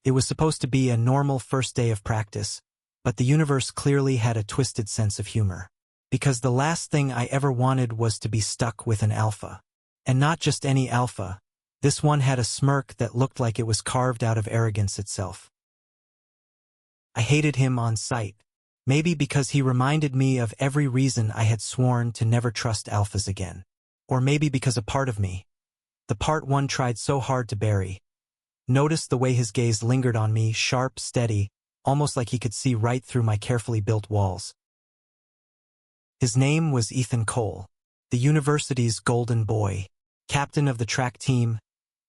It was supposed to be a normal first day of practice, but the universe clearly had a twisted sense of humor. Because the last thing I ever wanted was to be stuck with an alpha. And not just any alpha. This one had a smirk that looked like it was carved out of arrogance itself. I hated him on sight. Maybe because he reminded me of every reason I had sworn to never trust alphas again. Or maybe because a part of me, the part one tried so hard to bury, noticed the way his gaze lingered on me, sharp, steady, almost like he could see right through my carefully built walls. His name was Ethan Cole, the university's golden boy, captain of the track team,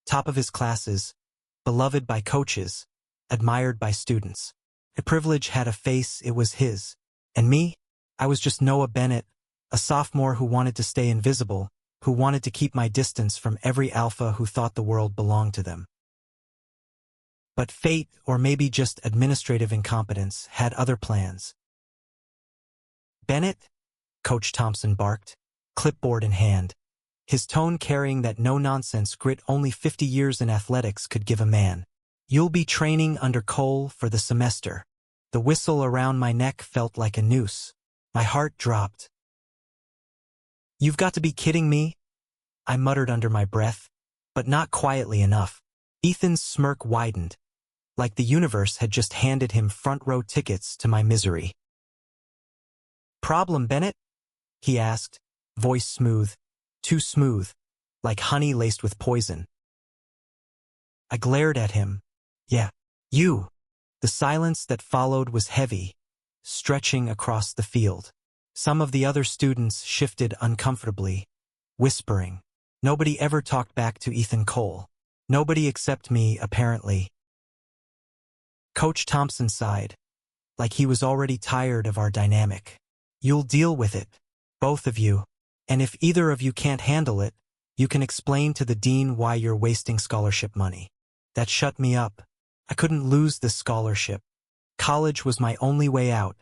top of his classes, beloved by coaches, admired by students. A privilege had a face, it was his. And me? I was just Noah Bennett, a sophomore who wanted to stay invisible, who wanted to keep my distance from every alpha who thought the world belonged to them. But fate, or maybe just administrative incompetence, had other plans. "Bennett?" Coach Thompson barked, clipboard in hand, his tone carrying that no-nonsense grit only 50 years in athletics could give a man. "You'll be training under Cole for the semester." The whistle around my neck felt like a noose. My heart dropped. "You've got to be kidding me," I muttered under my breath, but not quietly enough. Ethan's smirk widened, like the universe had just handed him front-row tickets to my misery. "Problem, Bennett?" he asked, voice smooth, too smooth, like honey laced with poison. I glared at him. "Yeah, you." The silence that followed was heavy, stretching across the field. Some of the other students shifted uncomfortably, whispering. Nobody ever talked back to Ethan Cole. Nobody except me, apparently. Coach Thompson sighed, like he was already tired of our dynamic. "You'll deal with it, both of you. And if either of you can't handle it, you can explain to the dean why you're wasting scholarship money." That shut me up. I couldn't lose this scholarship. College was my only way out.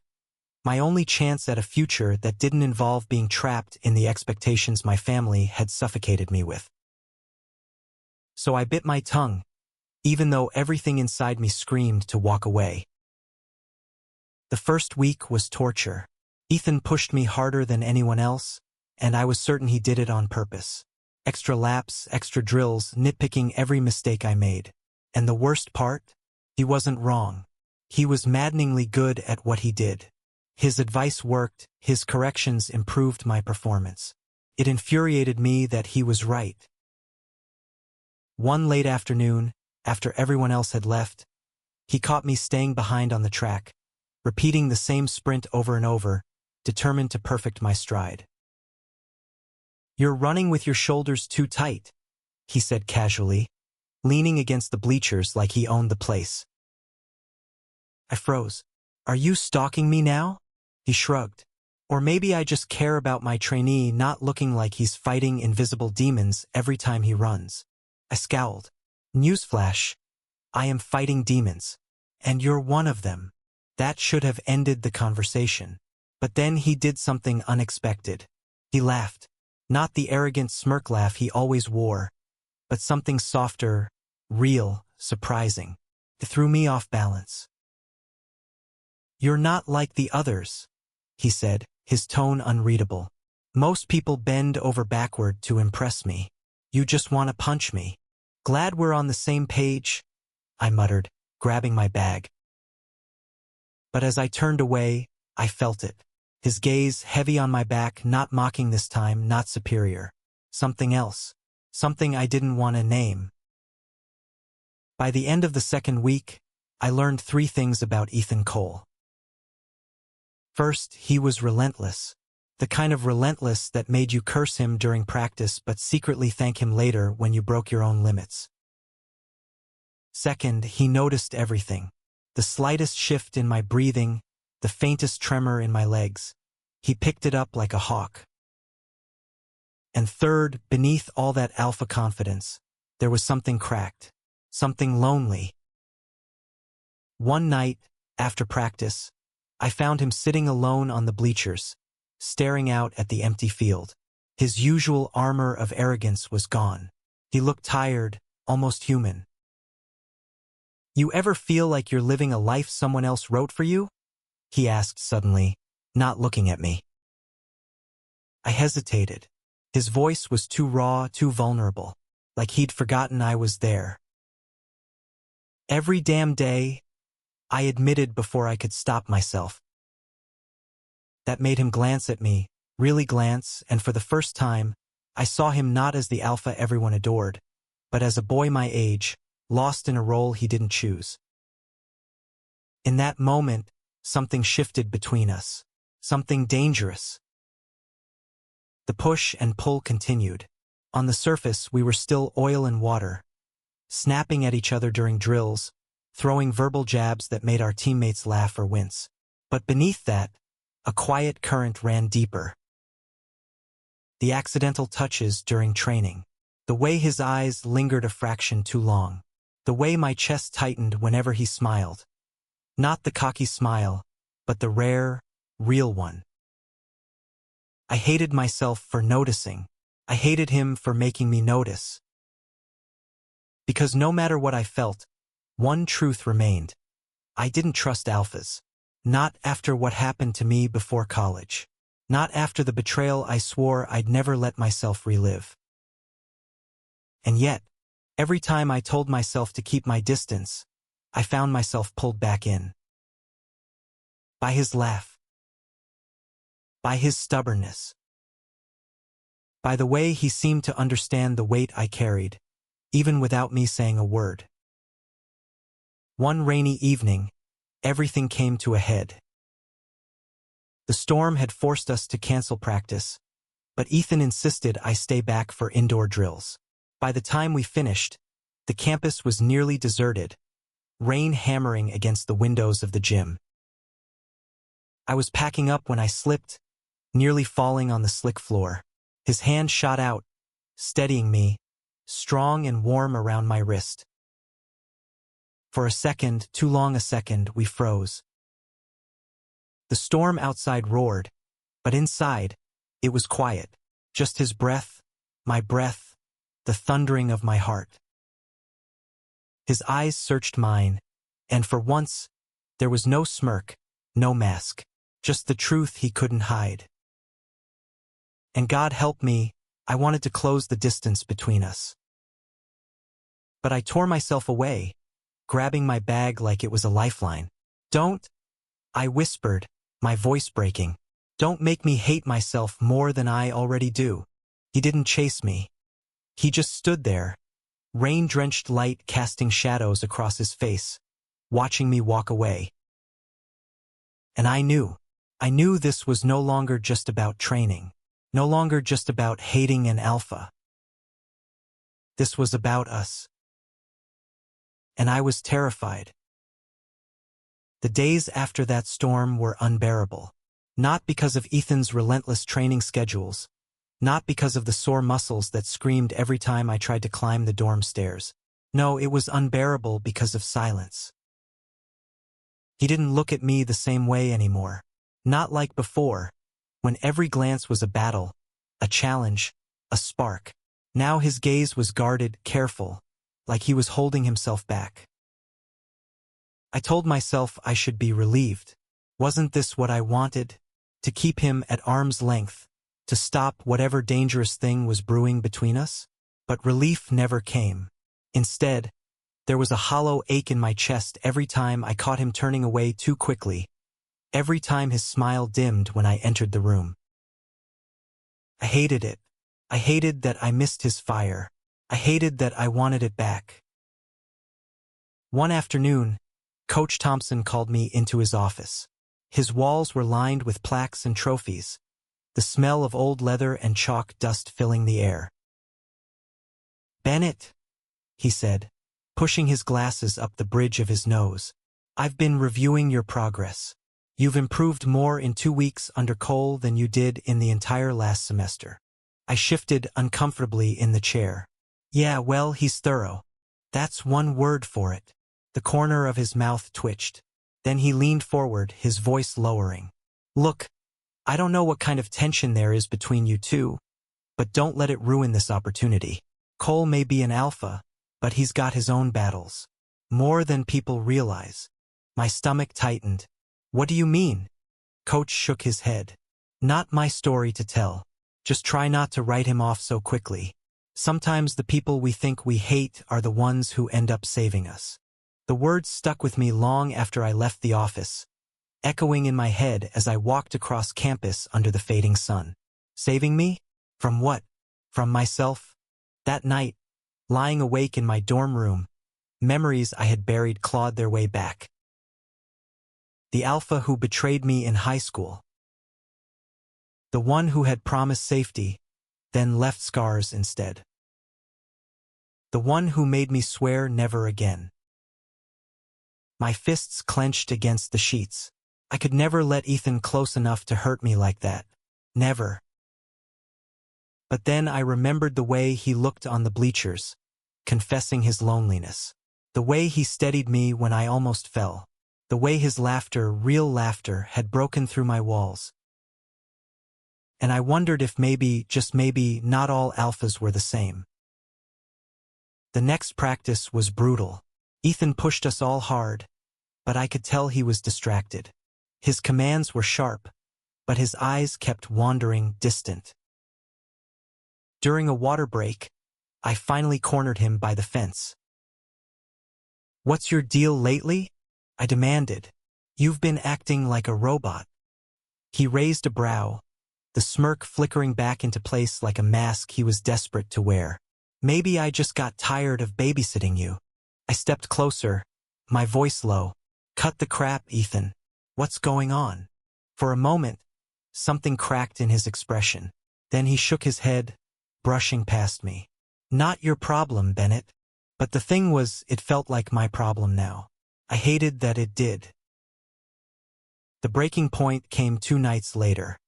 My only chance at a future that didn't involve being trapped in the expectations my family had suffocated me with. So I bit my tongue, even though everything inside me screamed to walk away. The first week was torture. Ethan pushed me harder than anyone else, and I was certain he did it on purpose. Extra laps, extra drills, nitpicking every mistake I made. And the worst part? He wasn't wrong. He was maddeningly good at what he did. His advice worked, his corrections improved my performance. It infuriated me that he was right. One late afternoon, after everyone else had left, he caught me staying behind on the track, repeating the same sprint over and over, determined to perfect my stride. "You're running with your shoulders too tight," he said casually, leaning against the bleachers like he owned the place. I froze. "Are you stalking me now?" He shrugged. "Or maybe I just care about my trainee not looking like he's fighting invisible demons every time he runs." I scowled. "Newsflash, I am fighting demons. And you're one of them." That should have ended the conversation. But then he did something unexpected. He laughed. Not the arrogant smirk laugh he always wore, but something softer, real, surprising. It threw me off balance. "You're not like the others," he said, his tone unreadable. "Most people bend over backward to impress me. You just want to punch me." "Glad we're on the same page," I muttered, grabbing my bag. But as I turned away, I felt it. His gaze heavy on my back, not mocking this time, not superior. Something else. Something I didn't want to name. By the end of the second week, I learned 3 things about Ethan Cole. First, he was relentless. The kind of relentless that made you curse him during practice but secretly thank him later when you broke your own limits. Second, he noticed everything. The slightest shift in my breathing, the faintest tremor in my legs. He picked it up like a hawk. And third, beneath all that alpha confidence, there was something cracked, something lonely. One night, after practice, I found him sitting alone on the bleachers, staring out at the empty field. His usual armor of arrogance was gone. He looked tired, almost human. You ever feel like you're living a life someone else wrote for you? He asked suddenly, not looking at me. I hesitated. His voice was too raw, too vulnerable, like he'd forgotten I was there. Every damn day, I admitted before I could stop myself. That made him glance at me, really glance, and for the first time, I saw him not as the alpha everyone adored, but as a boy my age, lost in a role he didn't choose. In that moment, something shifted between us, something dangerous. The push and pull continued. On the surface, we were still oil and water, snapping at each other during drills, throwing verbal jabs that made our teammates laugh or wince. But beneath that, a quiet current ran deeper. The accidental touches during training, the way his eyes lingered a fraction too long, the way my chest tightened whenever he smiled. Not the cocky smile, but the rare, real one. I hated myself for noticing. I hated him for making me notice. Because no matter what I felt, one truth remained. I didn't trust alphas. Not after what happened to me before college. Not after the betrayal I swore I'd never let myself relive. And yet, every time I told myself to keep my distance, I found myself pulled back in. By his laugh. By his stubbornness. By the way he seemed to understand the weight I carried, even without me saying a word. One rainy evening, everything came to a head. The storm had forced us to cancel practice, but Ethan insisted I stay back for indoor drills. By the time we finished, the campus was nearly deserted, rain hammering against the windows of the gym. I was packing up when I slipped, nearly falling on the slick floor. His hand shot out, steadying me, strong and warm around my wrist. For a second, too long a second, we froze. The storm outside roared, but inside, it was quiet. Just his breath, my breath, the thundering of my heart. His eyes searched mine, and for once, there was no smirk, no mask, just the truth he couldn't hide. And God help me, I wanted to close the distance between us. But I tore myself away, grabbing my bag like it was a lifeline. Don't, I whispered, my voice breaking. Don't make me hate myself more than I already do. He didn't chase me. He just stood there, rain-drenched light casting shadows across his face, watching me walk away. And I knew this was no longer just about training, no longer just about hating an alpha. This was about us. And I was terrified. The days after that storm were unbearable. Not because of Ethan's relentless training schedules, not because of the sore muscles that screamed every time I tried to climb the dorm stairs. No, it was unbearable because of silence. He didn't look at me the same way anymore. Not like before, when every glance was a battle, a challenge, a spark. Now his gaze was guarded, careful, like he was holding himself back. I told myself I should be relieved. Wasn't this what I wanted? To keep him at arm's length, to stop whatever dangerous thing was brewing between us? But relief never came. Instead, there was a hollow ache in my chest every time I caught him turning away too quickly, every time his smile dimmed when I entered the room. I hated it. I hated that I missed his fire. I hated that I wanted it back. One afternoon, Coach Thompson called me into his office. His walls were lined with plaques and trophies, the smell of old leather and chalk dust filling the air. "Bennett," he said, pushing his glasses up the bridge of his nose, "I've been reviewing your progress. You've improved more in 2 weeks under Cole than you did in the entire last semester." I shifted uncomfortably in the chair. "Yeah, well, he's thorough. That's one word for it." The corner of his mouth twitched. Then he leaned forward, his voice lowering. "Look, I don't know what kind of tension there is between you two, but don't let it ruin this opportunity. Cole may be an alpha, but he's got his own battles. More than people realize. My stomach tightened. What do you mean? Coach shook his head. Not my story to tell. Just try not to write him off so quickly. Sometimes the people we think we hate are the ones who end up saving us. The words stuck with me long after I left the office, echoing in my head as I walked across campus under the fading sun. Saving me? From what? From myself? That night, lying awake in my dorm room, memories I had buried clawed their way back. The alpha who betrayed me in high school. The one who had promised safety, then left scars instead. The one who made me swear never again. My fists clenched against the sheets. I could never let Ethan close enough to hurt me like that. Never. But then I remembered the way he looked on the bleachers, confessing his loneliness. The way he steadied me when I almost fell. The way his laughter, real laughter, had broken through my walls. And I wondered if maybe, just maybe, not all alphas were the same. The next practice was brutal. Ethan pushed us all hard, but I could tell he was distracted. His commands were sharp, but his eyes kept wandering distant. During a water break, I finally cornered him by the fence. "What's your deal lately?" I demanded. "You've been acting like a robot." He raised a brow, the smirk flickering back into place like a mask he was desperate to wear. "Maybe I just got tired of babysitting you." I stepped closer, my voice low. "Cut the crap, Ethan. What's going on?" For a moment, something cracked in his expression. Then he shook his head, brushing past me. "Not your problem, Bennett." But the thing was, it felt like my problem now. I hated that it did. The breaking point came 2 nights later.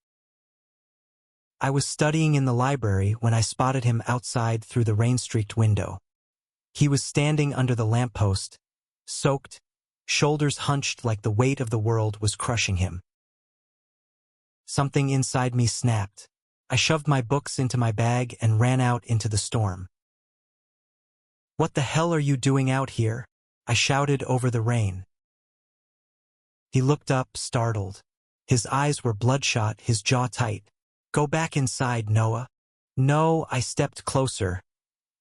I was studying in the library when I spotted him outside through the rain-streaked window. He was standing under the lamppost, soaked, shoulders hunched like the weight of the world was crushing him. Something inside me snapped. I shoved my books into my bag and ran out into the storm. "What the hell are you doing out here?" I shouted over the rain. He looked up, startled. His eyes were bloodshot, his jaw tight. "Go back inside, Noah." "No," I stepped closer,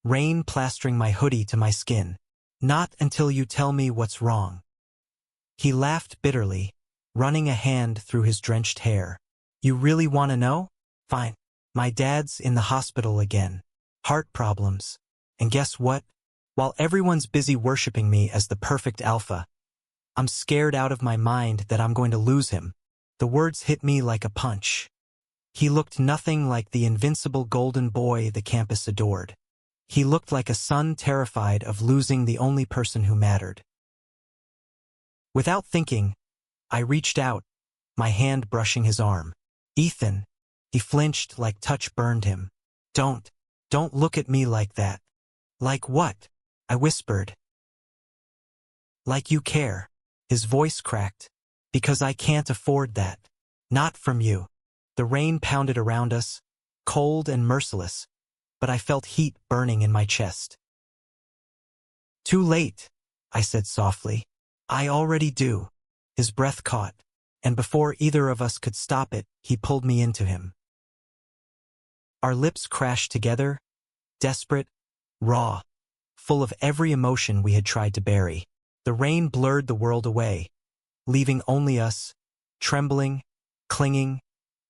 rain plastering my hoodie to my skin. "Not until you tell me what's wrong." He laughed bitterly, running a hand through his drenched hair. "You really want to know? Fine. My dad's in the hospital again. Heart problems. And guess what? While everyone's busy worshiping me as the perfect alpha, I'm scared out of my mind that I'm going to lose him." The words hit me like a punch. He looked nothing like the invincible golden boy the campus adored. He looked like a son terrified of losing the only person who mattered. Without thinking, I reached out, my hand brushing his arm. "Ethan." He flinched like touch burned him. Don't look at me like that." "Like what?" I whispered. "Like you care." His voice cracked. "Because I can't afford that. Not from you." The rain pounded around us, cold and merciless, but I felt heat burning in my chest. "Too late," I said softly. "I already do." His breath caught, and before either of us could stop it, he pulled me into him. Our lips crashed together, desperate, raw, full of every emotion we had tried to bury. The rain blurred the world away, leaving only us, trembling, clinging,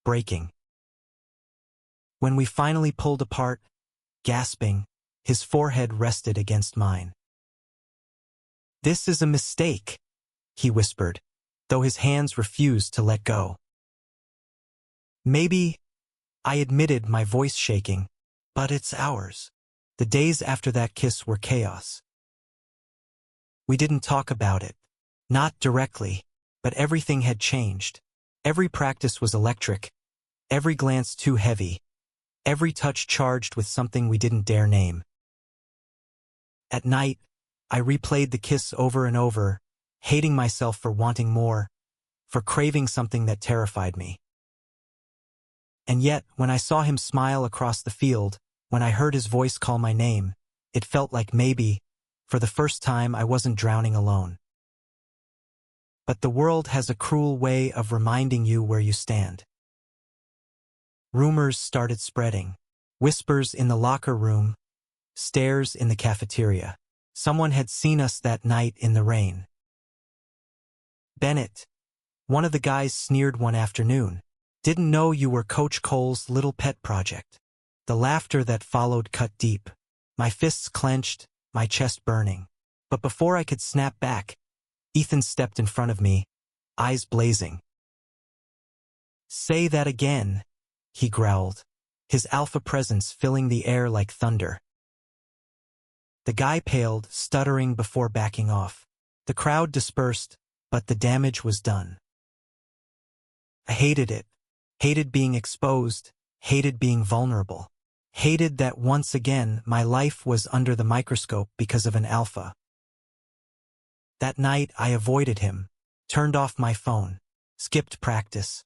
breaking. When we finally pulled apart, gasping, his forehead rested against mine. "This is a mistake," he whispered, though his hands refused to let go. "Maybe," I admitted, my voice shaking, "but it's ours." The days after that kiss were chaos. We didn't talk about it. Not directly, but everything had changed. Every practice was electric, every glance too heavy, every touch charged with something we didn't dare name. At night, I replayed the kiss over and over, hating myself for wanting more, for craving something that terrified me. And yet, when I saw him smile across the field, when I heard his voice call my name, it felt like maybe, For the first time, I wasn't drowning alone. But the world has a cruel way of reminding you where you stand. Rumors started spreading. Whispers in the locker room, stares in the cafeteria. Someone had seen us that night in the rain. Bennett, one of the guys, sneered one afternoon. Didn't know you were Coach Cole's little pet project. The laughter that followed cut deep. My fists clenched, my chest burning. But before I could snap back, Ethan stepped in front of me, eyes blazing. "Say that again," he growled, his alpha presence filling the air like thunder. The guy paled, stuttering before backing off. The crowd dispersed, but the damage was done. I hated it. Hated being exposed, hated being vulnerable. Hated that once again my life was under the microscope because of an alpha. That night I avoided him, turned off my phone, skipped practice.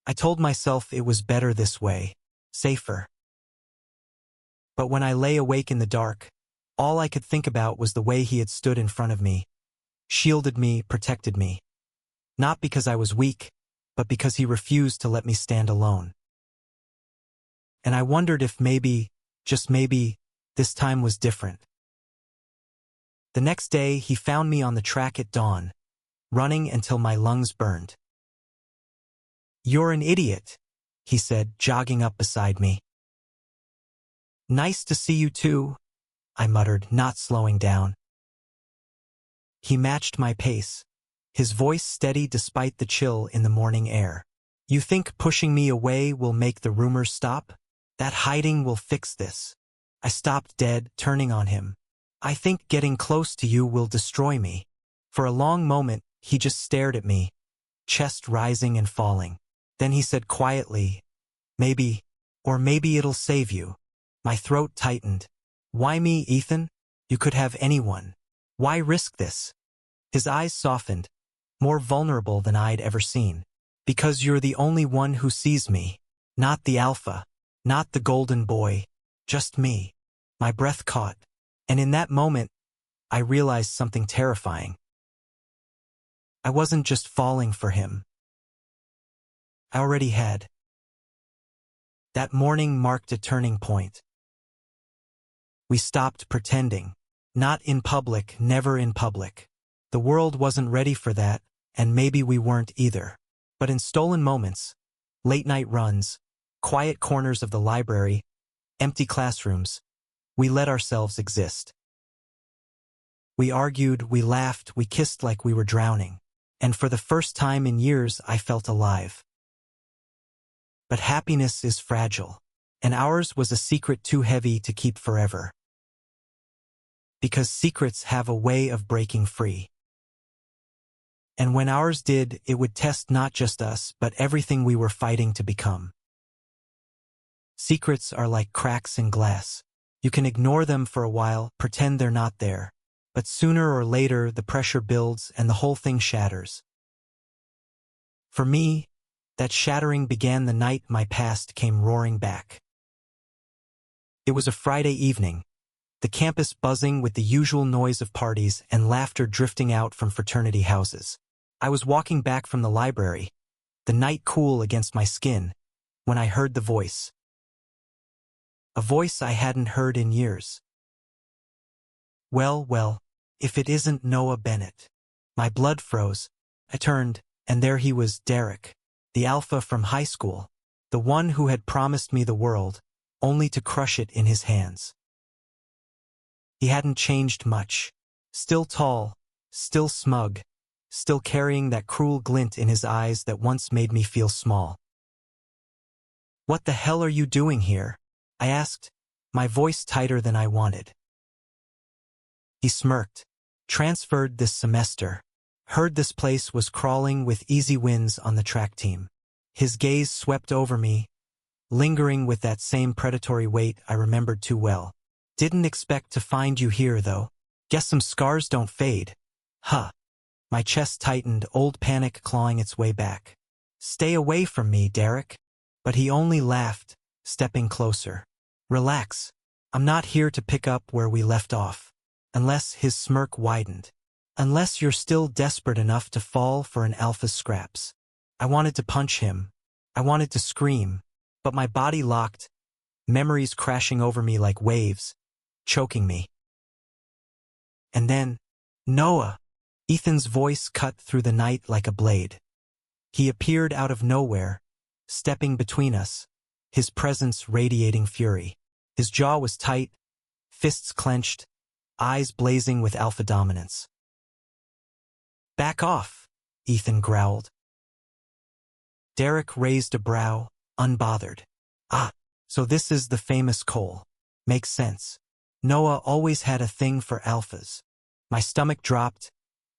I told myself it was better this way, safer. But when I lay awake in the dark, all I could think about was the way he had stood in front of me, shielded me, protected me. Not because I was weak, but because he refused to let me stand alone. And I wondered if maybe, just maybe, this time was different. The next day, he found me on the track at dawn, running until my lungs burned. "You're an idiot," he said, jogging up beside me. "Nice to see you too," I muttered, not slowing down. He matched my pace, his voice steady despite the chill in the morning air. "You think pushing me away will make the rumors stop? That hiding will fix this." I stopped dead, turning on him. "I think getting close to you will destroy me." For a long moment, he just stared at me, chest rising and falling. Then he said quietly, "Maybe, or maybe it'll save you." My throat tightened. "Why me, Ethan? You could have anyone. Why risk this?" His eyes softened, more vulnerable than I'd ever seen. "Because you're the only one who sees me. Not the alpha, not the golden boy, just me." My breath caught, and in that moment, I realized something terrifying. I wasn't just falling for him. I already had. That morning marked a turning point. We stopped pretending. Not in public, never in public. The world wasn't ready for that, and maybe we weren't either. But in stolen moments, late-night runs, quiet corners of the library, empty classrooms, we let ourselves exist. We argued, we laughed, we kissed like we were drowning. And for the first time in years, I felt alive. But happiness is fragile, and ours was a secret too heavy to keep forever. Because secrets have a way of breaking free. And when ours did, it would test not just us, but everything we were fighting to become. Secrets are like cracks in glass. You can ignore them for a while, pretend they're not there. But sooner or later, the pressure builds and the whole thing shatters. For me, that shattering began the night my past came roaring back. It was a Friday evening, the campus buzzing with the usual noise of parties and laughter drifting out from fraternity houses. I was walking back from the library, the night cool against my skin, when I heard the voice. A voice I hadn't heard in years. Well, if it isn't Noah Bennett. My blood froze. I turned, and there he was, Derek, the alpha from high school, the one who had promised me the world, only to crush it in his hands. He hadn't changed much. Still tall, still smug, still carrying that cruel glint in his eyes that once made me feel small. "What the hell are you doing here?" I asked, my voice tighter than I wanted. He smirked. "Transferred this semester. Heard this place was crawling with easy wins on the track team." His gaze swept over me, lingering with that same predatory weight I remembered too well. "Didn't expect to find you here, though. Guess some scars don't fade." Huh. My chest tightened, old panic clawing its way back. "Stay away from me, Derek." But he only laughed, stepping closer. "Relax. I'm not here to pick up where we left off. Unless his smirk widened. Unless you're still desperate enough to fall for an alpha's scraps. I wanted to punch him. I wanted to scream. But my body locked, memories crashing over me like waves, choking me. And then, Noah! Ethan's voice cut through the night like a blade. He appeared out of nowhere, stepping between us, his presence radiating fury. His jaw was tight, fists clenched, eyes blazing with alpha dominance. "Back off," Ethan growled. Derek raised a brow, unbothered. "Ah, so this is the famous Cole. Makes sense. Noah always had a thing for alphas." My stomach dropped,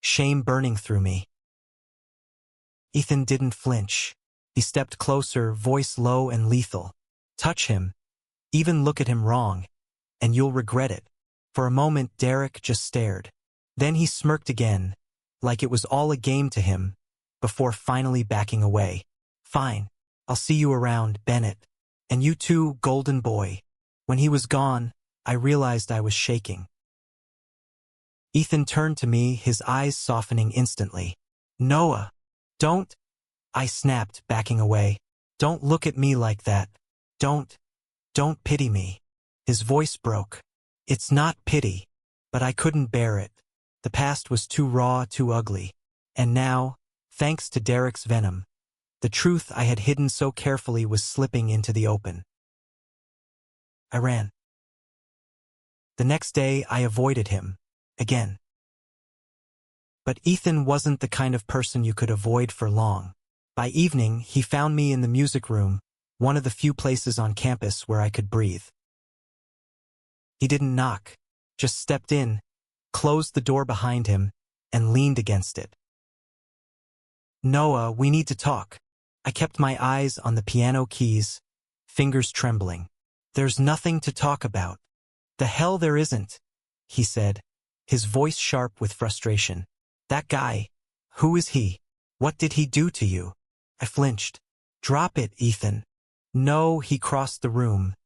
shame burning through me. Ethan didn't flinch. He stepped closer, voice low and lethal. "Touch him. Even look at him wrong, and you'll regret it." For a moment, Derek just stared. Then he smirked again, like it was all a game to him, before finally backing away. "Fine. I'll see you around, Bennett. And you too, golden boy." When he was gone, I realized I was shaking. Ethan turned to me, his eyes softening instantly. "Noah, don't," I snapped, backing away. "Don't look at me like that. Don't pity me." His voice broke. "It's not pity, but I couldn't bear it. The past was too raw, too ugly. And now, thanks to Derek's venom, the truth I had hidden so carefully was slipping into the open." I ran. The next day, I avoided him. Again. But Ethan wasn't the kind of person you could avoid for long. By evening, he found me in the music room, one of the few places on campus where I could breathe. He didn't knock, just stepped in, closed the door behind him, and leaned against it. "Noah, we need to talk." I kept my eyes on the piano keys, fingers trembling. "There's nothing to talk about." "The hell there isn't," he said, his voice sharp with frustration. "That guy, who is he? What did he do to you?" I flinched. "Drop it, Ethan." "No," he crossed the room,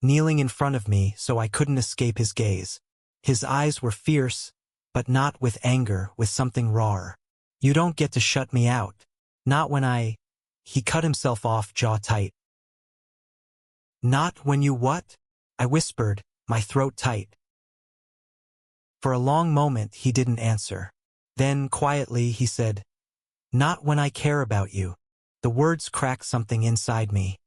kneeling in front of me so I couldn't escape his gaze. His eyes were fierce, but not with anger, with something rawer. "You don't get to shut me out. Not when I—" He cut himself off, jaw tight. "Not when you what?" I whispered, my throat tight. For a long moment he didn't answer. Then, quietly, he said, "Not when I care about you." The words cracked something inside me.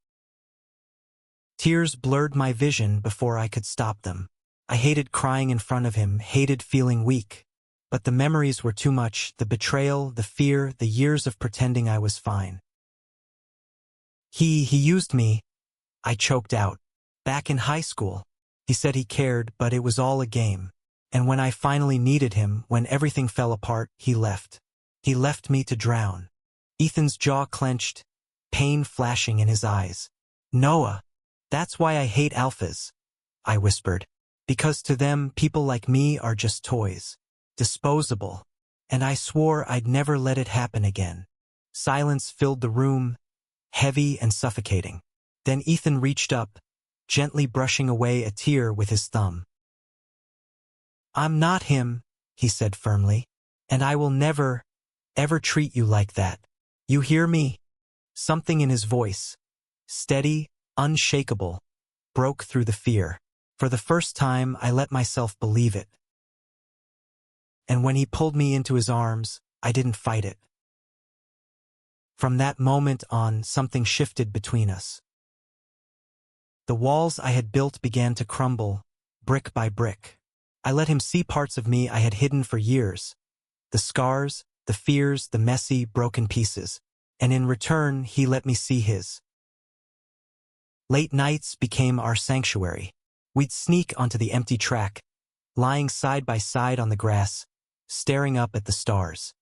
Tears blurred my vision before I could stop them. I hated crying in front of him, hated feeling weak. But the memories were too much, the betrayal, the fear, the years of pretending I was fine. He used me," I choked out. "Back in high school. He said he cared, but it was all a game. And when I finally needed him, when everything fell apart, he left. He left me to drown." Ethan's jaw clenched, pain flashing in his eyes. "Noah, that's why I hate alphas," I whispered. "Because to them, people like me are just toys. Disposable. And I swore I'd never let it happen again." Silence filled the room, heavy and suffocating. Then Ethan reached up, gently brushing away a tear with his thumb. "I'm not him," he said firmly, "and I will never, ever treat you like that. You hear me?" Something in his voice, steady, unshakable, broke through the fear. For the first time, I let myself believe it. And when he pulled me into his arms, I didn't fight it. From that moment on, something shifted between us. The walls I had built began to crumble, brick by brick. I let him see parts of me I had hidden for years. The scars, the fears, the messy, broken pieces. And in return, he let me see his. Late nights became our sanctuary. We'd sneak onto the empty track, lying side by side on the grass, staring up at the stars.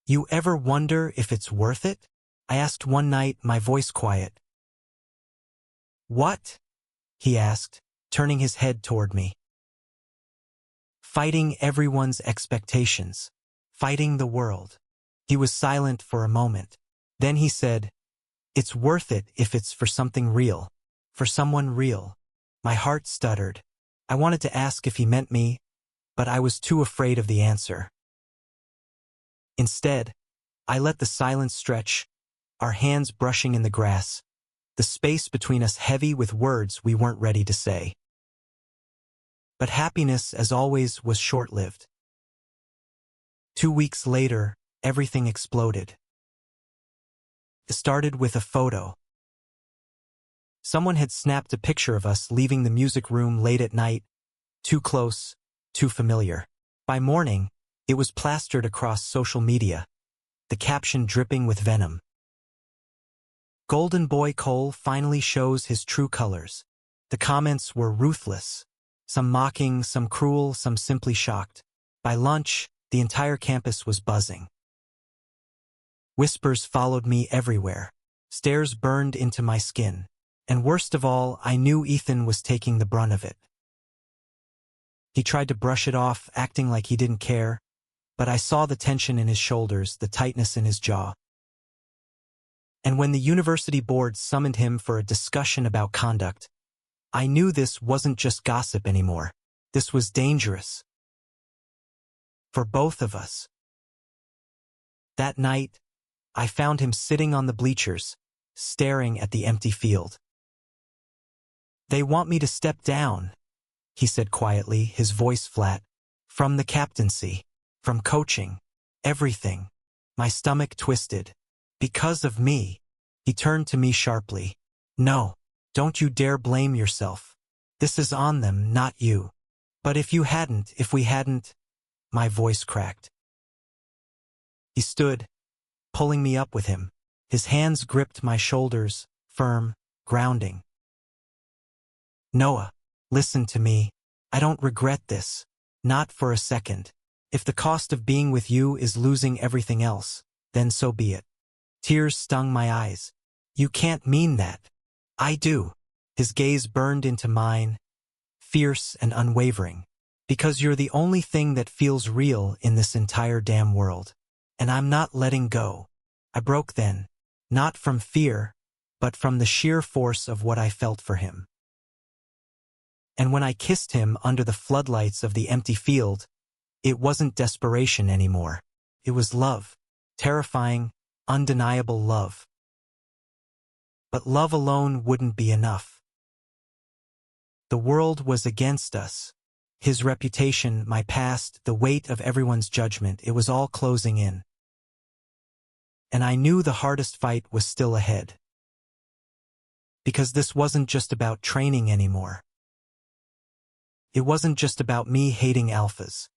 "You ever wonder if it's worth it?" I asked one night, my voice quiet. "What?" he asked, turning his head toward me. "Fighting everyone's expectations. Fighting the world." He was silent for a moment. Then he said, "It's worth it if it's for something real. For someone real." My heart stuttered. I wanted to ask if he meant me, but I was too afraid of the answer. Instead, I let the silence stretch, our hands brushing in the grass, the space between us heavy with words we weren't ready to say. But happiness, as always, was short-lived. 2 weeks later, everything exploded. It started with a photo. Someone had snapped a picture of us leaving the music room late at night, too close, too familiar. By morning, it was plastered across social media, the caption dripping with venom. Golden Boy Cole finally shows his true colors. The comments were ruthless, some mocking, some cruel, some simply shocked. By lunch, the entire campus was buzzing. Whispers followed me everywhere. Stares burned into my skin. And worst of all, I knew Ethan was taking the brunt of it. He tried to brush it off, acting like he didn't care, but I saw the tension in his shoulders, the tightness in his jaw. And when the university board summoned him for a discussion about conduct, I knew this wasn't just gossip anymore. This was dangerous. For both of us. That night, I found him sitting on the bleachers, staring at the empty field. "They want me to step down," he said quietly, his voice flat. "From the captaincy, from coaching, everything." My stomach twisted. "Because of me." He turned to me sharply. "No, don't you dare blame yourself. This is on them, not you. But if we hadn't, my voice cracked. He stood, pulling me up with him. His hands gripped my shoulders, firm, grounding. "Noah, listen to me. I don't regret this. Not for a second. If the cost of being with you is losing everything else, then so be it." Tears stung my eyes. "You can't mean that." "I do." His gaze burned into mine, fierce and unwavering. "Because you're the only thing that feels real in this entire damn world. And I'm not letting go." I broke then, not from fear, but from the sheer force of what I felt for him. And when I kissed him under the floodlights of the empty field, it wasn't desperation anymore. It was love. Terrifying, undeniable love. But love alone wouldn't be enough. The world was against us. His reputation, my past, the weight of everyone's judgment, it was all closing in. And I knew the hardest fight was still ahead. Because this wasn't just about training anymore. It wasn't just about me hating alphas.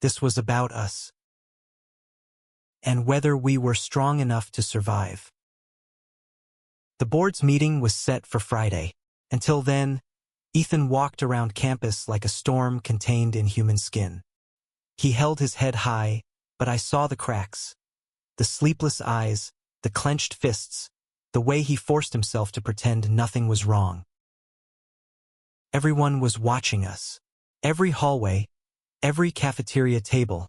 This was about us. And whether we were strong enough to survive. The board's meeting was set for Friday. Until then, Ethan walked around campus like a storm contained in human skin. He held his head high, but I saw the cracks. The sleepless eyes, the clenched fists, the way he forced himself to pretend nothing was wrong. Everyone was watching us. Every hallway, every cafeteria table,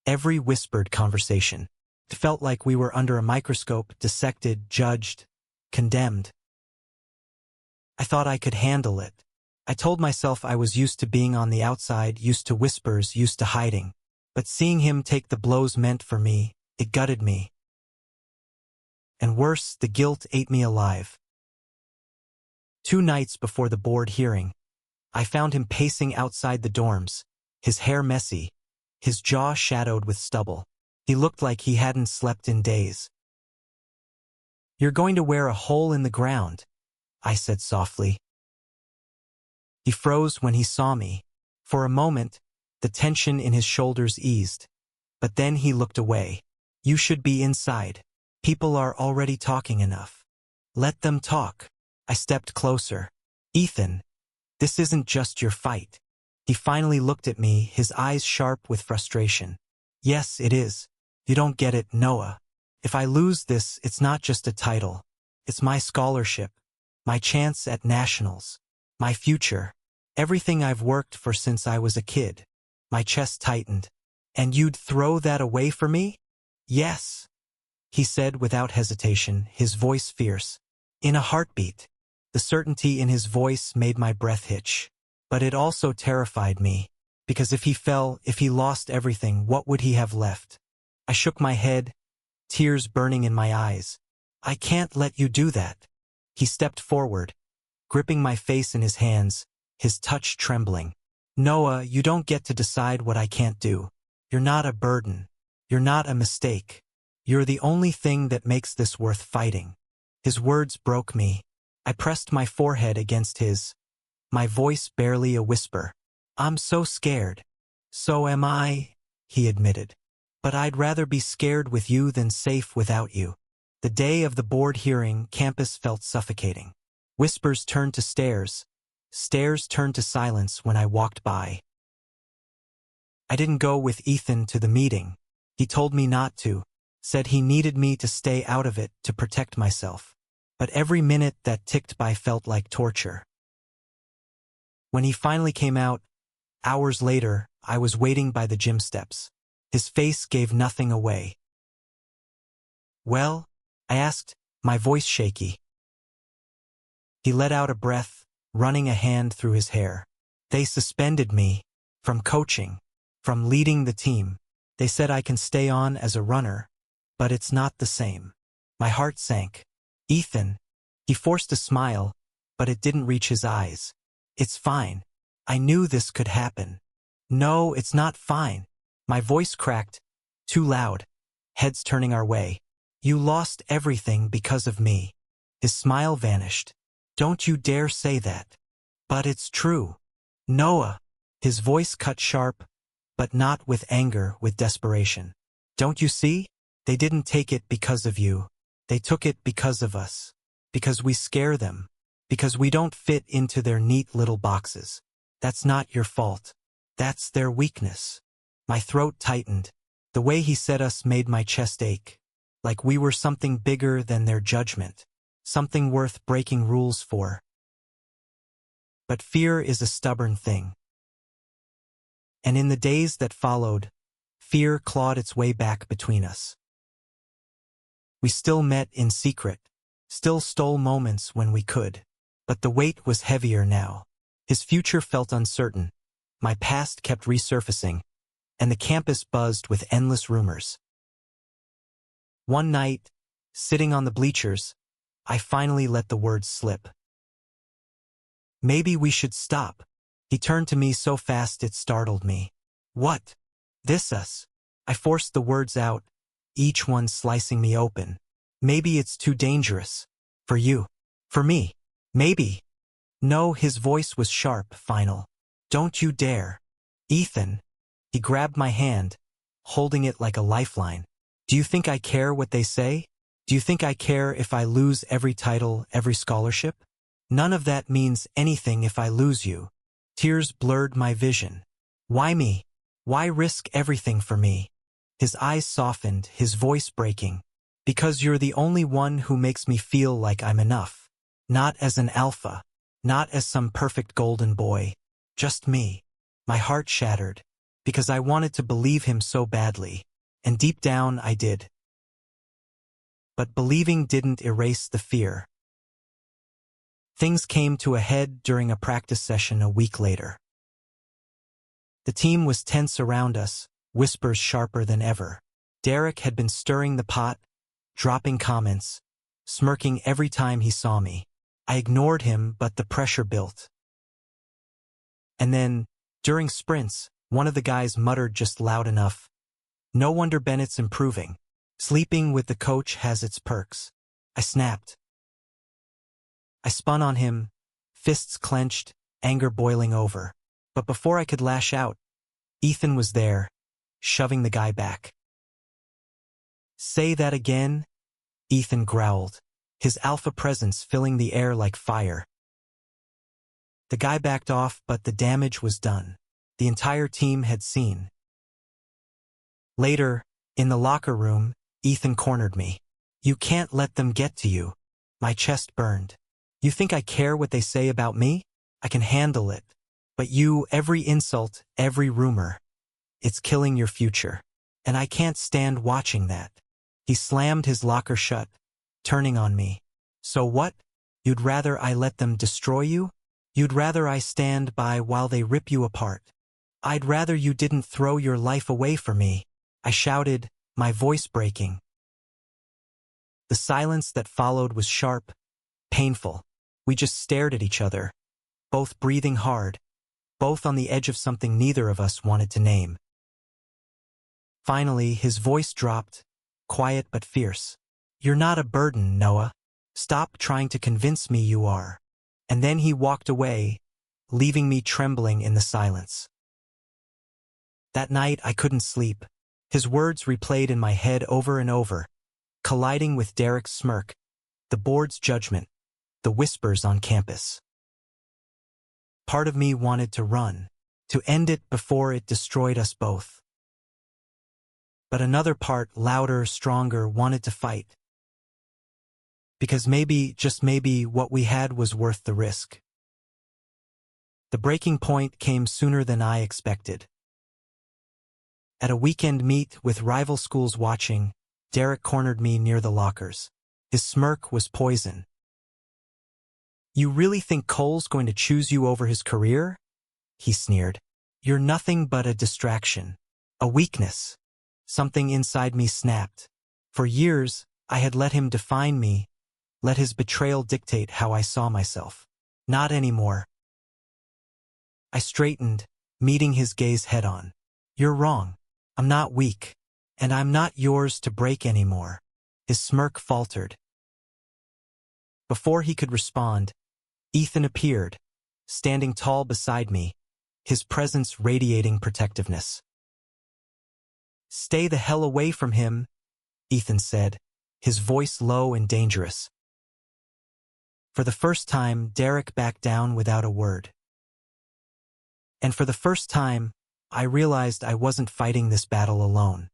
every whispered conversation. It felt like we were under a microscope, dissected, judged, condemned. I thought I could handle it. I told myself I was used to being on the outside, used to whispers, used to hiding. But seeing him take the blows meant for me, it gutted me. And worse, the guilt ate me alive. 2 nights before the board hearing, I found him pacing outside the dorms, his hair messy, his jaw shadowed with stubble. He looked like he hadn't slept in days. "You're going to wear a hole in the ground," I said softly. He froze when he saw me. For a moment, the tension in his shoulders eased. But then he looked away. "You should be inside. People are already talking enough. Let them talk." I stepped closer. "Ethan, this isn't just your fight." He finally looked at me, his eyes sharp with frustration. "Yes, it is. You don't get it, Noah. If I lose this, it's not just a title. It's my scholarship, my chance at nationals, my future, everything I've worked for since I was a kid." My chest tightened. "And you'd throw that away for me?" "Yes," he said without hesitation, his voice fierce. "In a heartbeat." The certainty in his voice made my breath hitch. But it also terrified me, because if he fell, if he lost everything, what would he have left? I shook my head, tears burning in my eyes. I can't let you do that. He stepped forward, gripping my face in his hands, his touch trembling. Noah, you don't get to decide what I can't do. You're not a burden. You're not a mistake. You're the only thing that makes this worth fighting. His words broke me. I pressed my forehead against his, my voice barely a whisper. I'm so scared. So am I, he admitted. But I'd rather be scared with you than safe without you. The day of the board hearing, campus felt suffocating. Whispers turned to stares. Stares turned to silence when I walked by. I didn't go with Ethan to the meeting. He told me not to, said he needed me to stay out of it to protect myself. But every minute that ticked by felt like torture. When he finally came out, hours later, I was waiting by the gym steps. His face gave nothing away. Well? I asked, my voice shaky. He let out a breath, running a hand through his hair. They suspended me from coaching, from leading the team. They said I can stay on as a runner, but it's not the same. My heart sank. Ethan. He forced a smile, but it didn't reach his eyes. It's fine. I knew this could happen. No, it's not fine. My voice cracked, too loud, heads turning our way. You lost everything because of me. His smile vanished. Don't you dare say that. But it's true. Noah. His voice cut sharp, but not with anger, with desperation. Don't you see? They didn't take it because of you. They took it because of us. Because we scare them. Because we don't fit into their neat little boxes. That's not your fault. That's their weakness. My throat tightened. The way he said us made my chest ache. Like we were something bigger than their judgment. Something worth breaking rules for. But fear is a stubborn thing. And in the days that followed, fear clawed its way back between us. We still met in secret, still stole moments when we could. But the weight was heavier now. His future felt uncertain. My past kept resurfacing, and the campus buzzed with endless rumors. One night, sitting on the bleachers, I finally let the words slip. Maybe we should stop. He turned to me so fast it startled me. What? This us? I forced the words out, each one slicing me open. Maybe it's too dangerous. For you. For me. Maybe. No, his voice was sharp, final. Don't you dare. Ethan. He grabbed my hand, holding it like a lifeline. Do you think I care what they say? Do you think I care if I lose every title, every scholarship? None of that means anything if I lose you. Tears blurred my vision. Why me? Why risk everything for me? His eyes softened, his voice breaking. Because you're the only one who makes me feel like I'm enough. Not as an alpha. Not as some perfect golden boy. Just me. My heart shattered. Because I wanted to believe him so badly. And deep down I did. But believing didn't erase the fear. Things came to a head during a practice session a week later. The team was tense around us, whispers sharper than ever. Derek had been stirring the pot, dropping comments, smirking every time he saw me. I ignored him, but the pressure built. And then, during sprints, one of the guys muttered just loud enough. No wonder Bennett's improving. Sleeping with the coach has its perks. I snapped. I spun on him, fists clenched, anger boiling over. But before I could lash out, Ethan was there, shoving the guy back. Say that again? Ethan growled, his alpha presence filling the air like fire. The guy backed off, but the damage was done. The entire team had seen. Later, in the locker room, Ethan cornered me. You can't let them get to you. My chest burned. You think I care what they say about me? I can handle it. But you, every insult, every rumor. It's killing your future. And I can't stand watching that. He slammed his locker shut, turning on me. So what? You'd rather I let them destroy you? You'd rather I stand by while they rip you apart. I'd rather you didn't throw your life away for me, I shouted, my voice breaking. The silence that followed was sharp, painful. We just stared at each other, both breathing hard, both on the edge of something neither of us wanted to name. Finally, his voice dropped, quiet but fierce. You're not a burden, Noah. Stop trying to convince me you are. And then he walked away, leaving me trembling in the silence. That night I couldn't sleep. His words replayed in my head over and over, colliding with Derek's smirk, the board's judgment, the whispers on campus. Part of me wanted to run, to end it before it destroyed us both. But another part, louder, stronger, wanted to fight. Because maybe, just maybe, what we had was worth the risk. The breaking point came sooner than I expected. At a weekend meet with rival schools watching, Derek cornered me near the lockers. His smirk was poison. You really think Cole's going to choose you over his career? He sneered. You're nothing but a distraction. A weakness. Something inside me snapped. For years, I had let him define me, let his betrayal dictate how I saw myself. Not anymore. I straightened, meeting his gaze head-on. You're wrong. I'm not weak. And I'm not yours to break anymore. His smirk faltered. Before he could respond, Ethan appeared, standing tall beside me, his presence radiating protectiveness. Stay the hell away from him, Ethan said, his voice low and dangerous. For the first time, Derek backed down without a word. And for the first time, I realized I wasn't fighting this battle alone.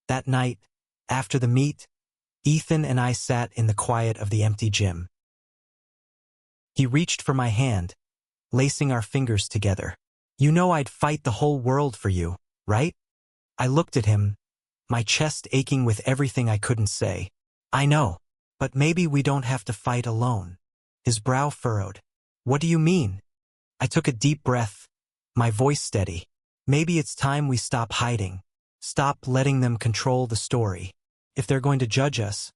That night, after the meet, Ethan and I sat in the quiet of the empty gym. He reached for my hand, lacing our fingers together. You know I'd fight the whole world for you, right? I looked at him, my chest aching with everything I couldn't say. I know, but maybe we don't have to fight alone. His brow furrowed. What do you mean? I took a deep breath, my voice steady. Maybe it's time we stop hiding. Stop letting them control the story. If they're going to judge us,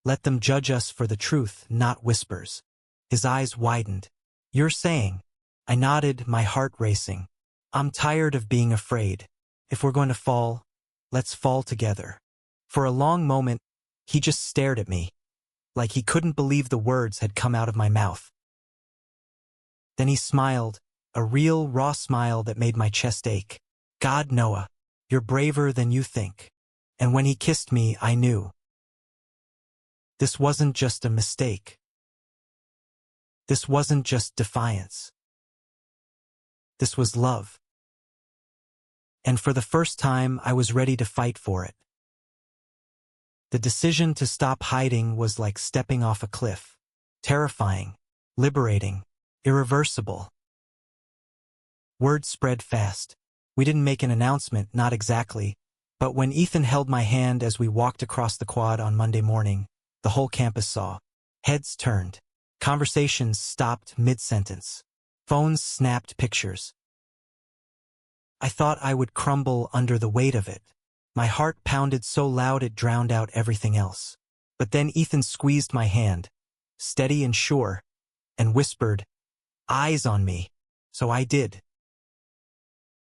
let them judge us for the truth, not whispers. His eyes widened. You're saying? I nodded, my heart racing. I'm tired of being afraid. If we're going to fall, let's fall together. For a long moment, he just stared at me, like he couldn't believe the words had come out of my mouth. Then he smiled, a real, raw smile that made my chest ache. God, Noah, you're braver than you think. And when he kissed me, I knew. This wasn't just a mistake. This wasn't just defiance. This was love. And for the first time, I was ready to fight for it. The decision to stop hiding was like stepping off a cliff. Terrifying, liberating, irreversible. Word spread fast. We didn't make an announcement, not exactly, but when Ethan held my hand as we walked across the quad on Monday morning, the whole campus saw. Heads turned. Conversations stopped mid-sentence. Phones snapped pictures. I thought I would crumble under the weight of it. My heart pounded so loud it drowned out everything else. But then Ethan squeezed my hand, steady and sure, and whispered, "Eyes on me." So I did.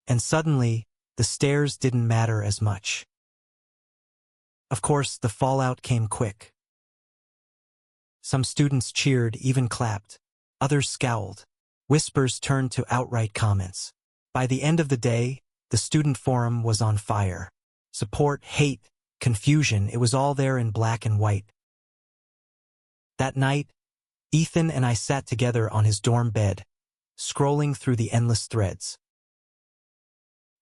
And suddenly, the stares didn't matter as much. Of course, the fallout came quick. Some students cheered, even clapped. Others scowled. Whispers turned to outright comments. By the end of the day, the student forum was on fire. Support, hate, confusion, it was all there in black and white. That night, Ethan and I sat together on his dorm bed, scrolling through the endless threads.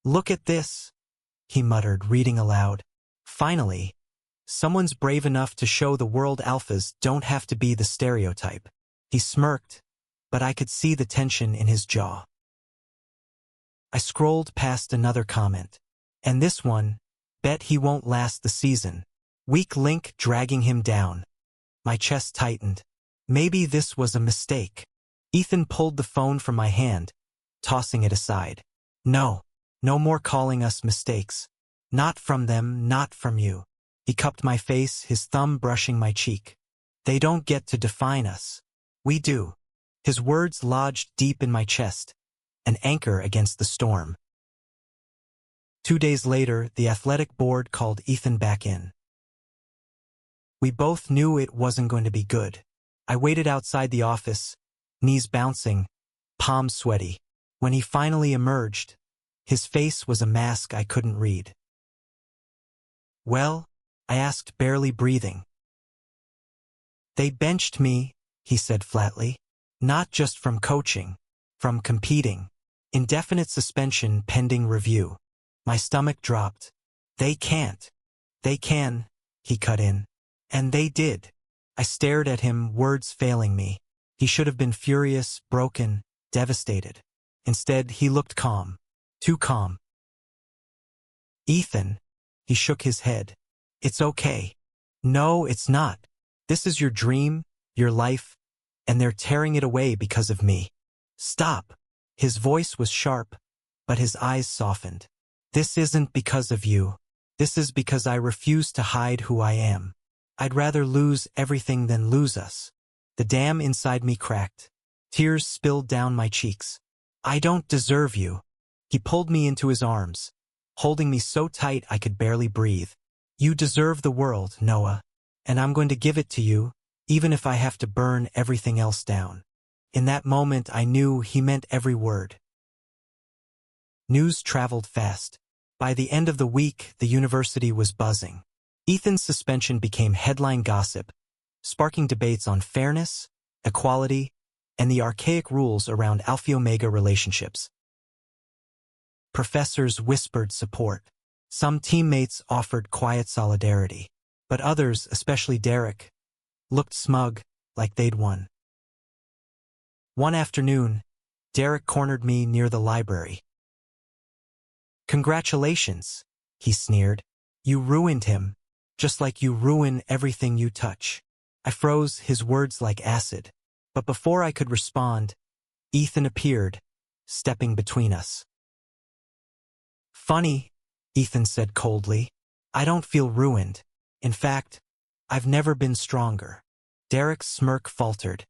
Look at this, he muttered, reading aloud. Finally, someone's brave enough to show the world alphas don't have to be the stereotype. He smirked, but I could see the tension in his jaw. I scrolled past another comment. And this one, bet he won't last the season. Weak link dragging him down. My chest tightened. Maybe this was a mistake. Ethan pulled the phone from my hand, tossing it aside. No, no more calling us mistakes. Not from them, not from you. He cupped my face, his thumb brushing my cheek. They don't get to define us. We do. His words lodged deep in my chest, an anchor against the storm. 2 days later, the athletic board called Ethan back in. We both knew it wasn't going to be good. I waited outside the office, knees bouncing, palms sweaty. When he finally emerged, his face was a mask I couldn't read. Well, I asked, barely breathing. They benched me, he said flatly. Not just from coaching, from competing. Indefinite suspension pending review. My stomach dropped. They can't. They can, he cut in. And they did. I stared at him, words failing me. He should have been furious, broken, devastated. Instead, he looked calm. Too calm. Ethan. He shook his head. It's okay. No, it's not. This is your dream, your life, and they're tearing it away because of me. Stop. His voice was sharp, but his eyes softened. This isn't because of you. This is because I refuse to hide who I am. I'd rather lose everything than lose us. The dam inside me cracked. Tears spilled down my cheeks. I don't deserve you. He pulled me into his arms, holding me so tight I could barely breathe. You deserve the world, Noah, and I'm going to give it to you, even if I have to burn everything else down. In that moment, I knew he meant every word. News traveled fast. By the end of the week, the university was buzzing. Ethan's suspension became headline gossip, sparking debates on fairness, equality, and the archaic rules around alpha-omega relationships. Professors whispered support. Some teammates offered quiet solidarity, but others, especially Derek, looked smug, like they'd won. One afternoon, Derek cornered me near the library. Congratulations, he sneered. You ruined him, just like you ruin everything you touch. I froze, his words like acid. But before I could respond, Ethan appeared, stepping between us. Funny, Ethan said coldly. I don't feel ruined. In fact, I've never been stronger. Derek's smirk faltered.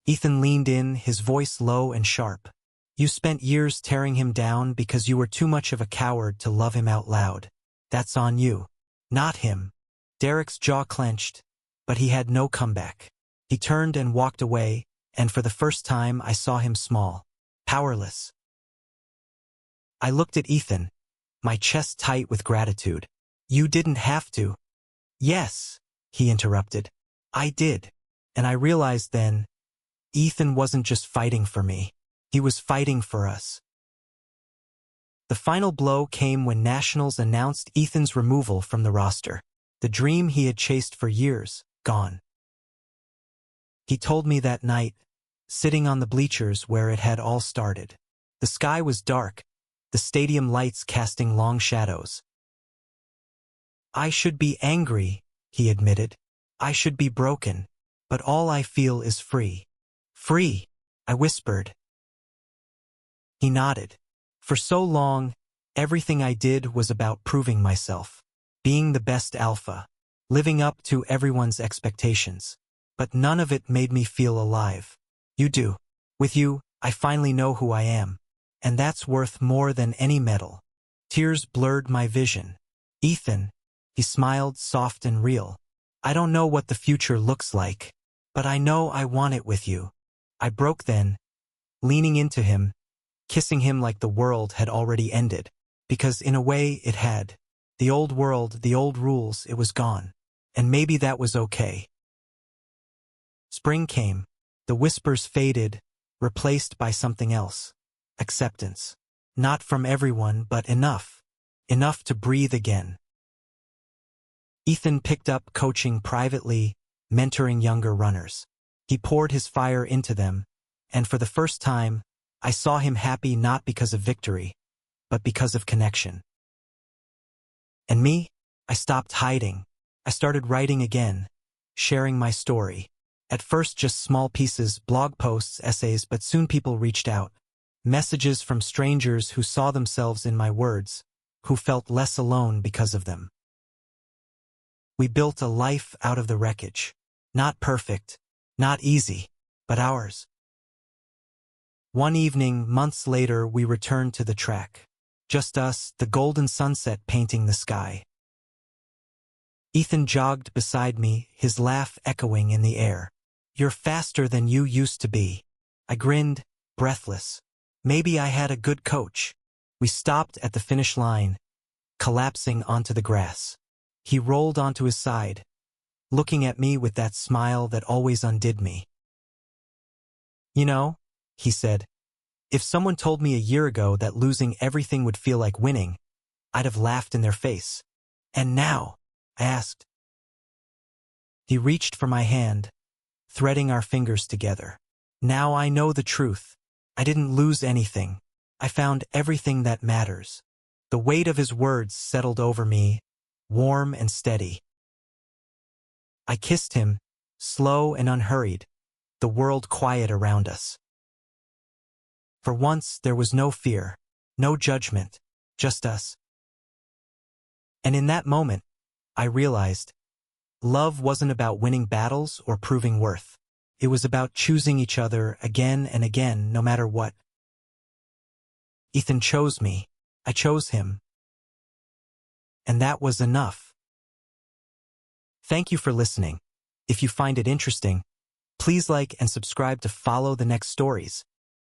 Ethan leaned in, his voice low and sharp. You spent years tearing him down because you were too much of a coward to love him out loud. That's on you. Not him. Derek's jaw clenched, but he had no comeback. He turned and walked away, and for the first time I saw him small, powerless. I looked at Ethan, my chest tight with gratitude. You didn't have to. Yes, he interrupted. I did. And I realized then, Ethan wasn't just fighting for me. He was fighting for us. The final blow came when Nationals announced Ethan's removal from the roster. The dream he had chased for years, gone. He told me that night, sitting on the bleachers where it had all started. The sky was dark, the stadium lights casting long shadows. I should be angry, he admitted. I should be broken, but all I feel is free. Free, I whispered. He nodded. For so long, everything I did was about proving myself, being the best alpha, living up to everyone's expectations. But none of it made me feel alive. You do. With you, I finally know who I am. And that's worth more than any medal. Tears blurred my vision. Ethan, he smiled, soft and real. I don't know what the future looks like, but I know I want it with you. I broke then, leaning into him, kissing him like the world had already ended. Because in a way it had. The old world, the old rules, it was gone. And maybe that was okay. Spring came. The whispers faded, replaced by something else. Acceptance. Not from everyone, but enough. Enough to breathe again. Ethan picked up coaching privately, mentoring younger runners. He poured his fire into them, and for the first time, I saw him happy not because of victory, but because of connection. And me? I stopped hiding. I started writing again, sharing my story. At first just small pieces, blog posts, essays, but soon people reached out. Messages from strangers who saw themselves in my words, who felt less alone because of them. We built a life out of the wreckage. Not perfect, not easy, but ours. One evening, months later, we returned to the track. Just us, the golden sunset painting the sky. Ethan jogged beside me, his laugh echoing in the air. "You're faster than you used to be." I grinned, breathless. Maybe I had a good coach. We stopped at the finish line, collapsing onto the grass. He rolled onto his side, looking at me with that smile that always undid me. "You know," he said, "if someone told me a year ago that losing everything would feel like winning, I'd have laughed in their face. And now?" I asked. He reached for my hand, threading our fingers together. "Now I know the truth. I didn't lose anything. I found everything that matters." The weight of his words settled over me, warm and steady. I kissed him, slow and unhurried, the world quiet around us. For once, there was no fear, no judgment, just us. And in that moment, I realized, love wasn't about winning battles or proving worth. It was about choosing each other again and again, no matter what. Ethan chose me. I chose him. And that was enough. Thank you for listening. If you find it interesting, please like and subscribe to follow the next stories.